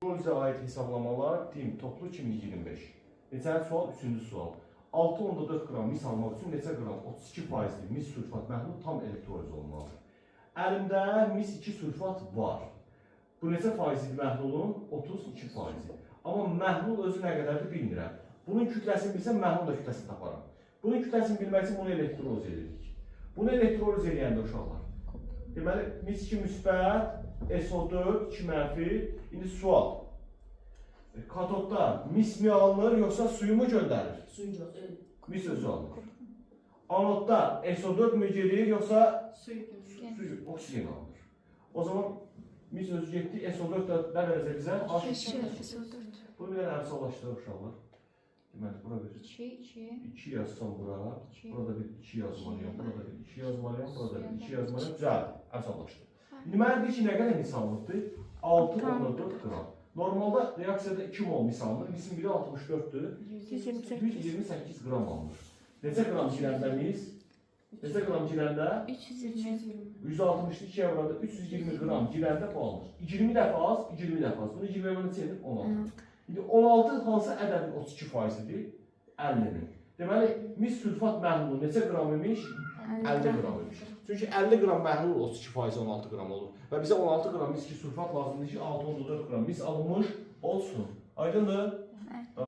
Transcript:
Bizə aid hesablamalar tim toplu 2025. Neçənci sual? 3-cü sual. 6.4 qram mis almaq üçün neçə qram 32%li mis sülfat məhlulu tam elektroliz olmalıdır? Əlimdə mis 2 sülfat var. Bu neçə faizli məhlulun? 32%. Amma məhlul özü nə qədərdir bilmirəm. Bunun kütləsini bilsəm, məhlul da kütləsini taparam. Bunun kütləsini bilmək üçün bunu elektroliz edirik. Bunu elektroliz edəndə uşaqlar. Deməli, mis 2 müsbət, SO4, 2 mənfi. İndi sual. Katodda mis mi alınır, yoxsa suyu mu göndərir? Suyu yox. Mis özü alınır. Anodda SO4 mü gedir, yoxsa Suyu oksigen alınır. O zaman mis özü getdi, SO4 da nə verəcək bizə? SO4. Bunu bir dənə əmsallaşdırır uşaqlar. Deməli, bura bir 2 yazsam bura, burada bir 2 yazmalıyam, burada bir 2 yazmalıyam, burada bir 2 yazmalıyam. Güzel, əmsallaşdır. İndi mənə deyir ki, nə qədər mis alınıbdır? 6.4 qram. Normalda reaksiyada 2 mol mis alınır, misin biri 64'dür. 128 qram alınır. Neçə qram girəndə mis? Neçə qram girəndə? 320. 162 vuranda 320 qram girəndə bu alınır. 20 dəfə az, 20 dəfə az. Bunu 20 mənə çevirib 16. İndi 16 hansı ədədin 32%-idir? 50-nin. Deməli, mis sülfat məhlulu neçə qram imiş? 50 qram imiş. Çünki 50 qram məhlul 32% 16 qram olur. Və bizə 16 qram mis ki sülfat lazımdır ki 6.4 qram mis alınmış olsun. Aydındır?